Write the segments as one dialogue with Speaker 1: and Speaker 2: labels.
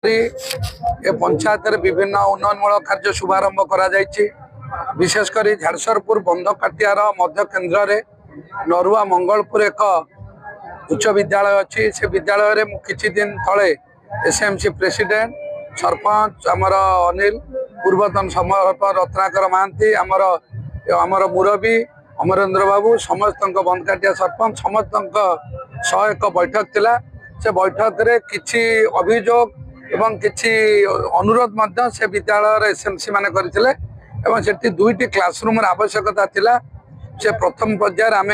Speaker 1: ए पंचायत विभिन्न उन्नयनमूलक कार्य शुभारंभ करा विशेषकर झारसरपुर बंध काटियार मध्य केन्द्र में नरुआ मंगलपुर एक उच्च विद्यालय अच्छी से विद्यालय में किछि दिन तले एसएमसी प्रेसिडेंट सरपंच आमर अनिल पूर्वतन रत्नाकर महांती आमर मुरबी अमरेंद्र बाबू समस्त बंधकाटिया सरपंच समस्त एक बैठक थिला से बैठक रे किछि अभियोग एवं किछि अनुरोध से विद्यालय एसएमसी माने करथिले एवं सेठी दुईटी क्लासरूम आवश्यकता थिला से प्रथम पर्यायर आम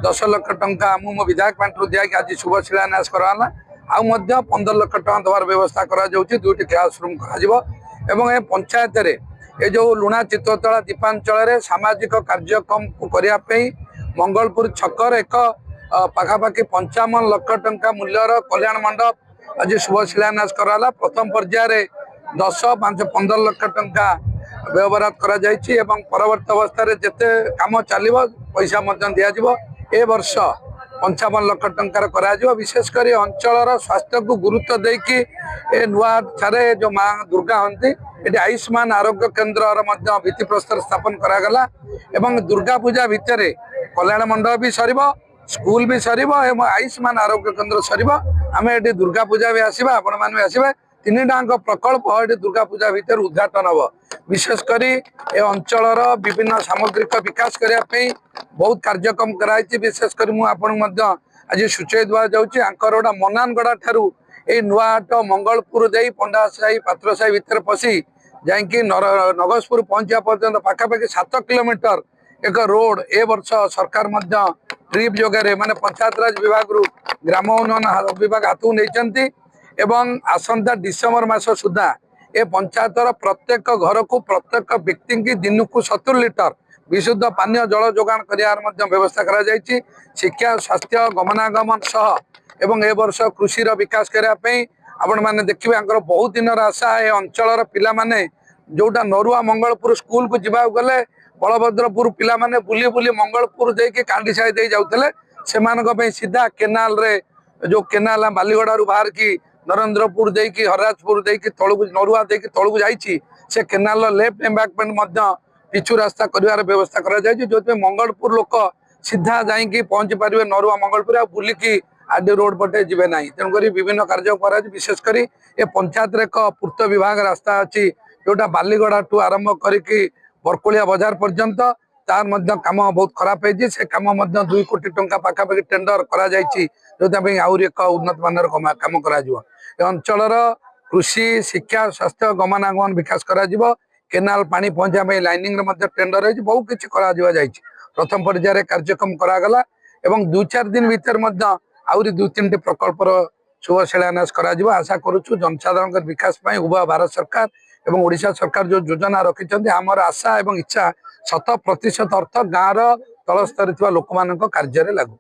Speaker 1: 10 लाख टंका मो विधायक पांठू दिया आज शुभ शिलान्यास कराला आउ 15 लाख टंका देवार व्यवस्था करा जाउची दुईटी क्लासरूम करा पंचायत रे ये जो लुणा चित्ततला दीपांचल रे सामाजिक कार्यक्रम को करिया पे मंगलपुर छकर एक पाखापाखि 55 लाख टंका मूल्यर कल्याण मंडप आज शुभ शिलान्यास कराला प्रथम पर्यायर 10, 5, 15 लाख टंका व्यवहार करा जायछि एवं परवर्त अवस्था रे जते काम चलिबो पैसा मध्य दिया जिवो ए वर्ष 55 लाख टंकार करा जिवो विशेषकर अंचल स्वास्थ्य को गुरुत्व देकी ए नुआ छारे जो मां दुर्गा हंती एटी आयुष्मान आरोग्य केन्द्र भित्ति प्रस्तर स्थापन करागला एवं दुर्गा पूजा भितर कल्याण मंडप भी सरिबो स्कूल भी सरिबो एवं आयुष्मान आरोग्य केन्द्र सरिबो आमे एटी दुर्गा पूजा भी आसीबा आपण मान भी आसीबे तीनटांक प्रकल्प एटी दुर्गा पूजा भितर उद्घाटन हबो विशेषकर ए अंचल विभिन्न सामग्रिक विकास करने बहुत कार्यक्रम कराई विशेषकर मुझे आज सूचय दवा जाऊँगा मनानगड़ा ठारू ए नुआहाट मंगलपुर दे पंडासाही पात्रसाही भितर पशि जाकि नगजपुर पहुंचा पर्यंत पाखापाखि 7 किलोमीटर एक रोड ए वर्ष सरकार ट्रिप जगह माने पंचायत राज विभाग ग्राम उन्नयन विभाग हाथ नहीं एवं आसंता डिसेम्बर मास सुधा ए पंचायतर प्रत्येक घर को प्रत्येक व्यक्ति की दिन को 70 लिटर विशुद्ध पानीय जल जोगान करार व्यवस्था करा जायछि शिक्षा स्वास्थ्य गमनागमन सह एवं ए वर्ष कृषि विकास करने आपण मैंने देखिए बहुत दिन आशा ए अंचल पिला माने जोटा नरुआ मंगलपुर स्कूल को जीवा गले बलभद्रपुर पिला माने बुली बुली मंगलपुर देके कांडीसाही दे जाउतले सेमानक पे सीधा केनाल रे जो केनाल बालीगड़ा बाहर की नरेंद्रपुर देकी हरराजपुर देकी तलू नरुआ देकी तलू जाइछि से केनाल लेफ्ट एम्बैकमेंट पिछु रास्ता कर व्यवस्था करा जाइछि जो मंगलपुर लोक सीधा जाइकी पहुंची पारे नरुआ मंगलपुर आ बुलिकी आडि रोड पटे जीवे ना तेणुक विभिन्न कार्य कर विशेषकर ए पंचायत एक पूर्त विभाग रास्ता अच्छी जोटा बालीगड़ा टू आरंभ करी बरकोलिया बाजार पर्यंत तार काम बहुत खराब है से काम 2 कोटी टंका पाखापाखि टेंडर करा जायछि जोथापि आउरी एक उन्नत मानर काम करा जिवो ए अंचलर कृषि शिक्षा स्वास्थ्य गमनागमन विकास करा जिवो केनाल पानी पहुंचा लाइनिंग रे टेंडर है बहुत किछि करा जिवा जायछि प्रथम पर्यायर कार्यक्रम करागला एवं 2-4 दिन भीतर आउरी 2-3 प्रकल्पर शुभ शिलान्यास करा जिवो आशा करूछु जनसाधारण विकास पाई उभय भारत सरकार एवं ओडिशा सरकार जो योजना रखिछन्ते हमर आशा एवं इच्छा 100% अर्थ गाँव तल स्तर लोक कार्य लागू।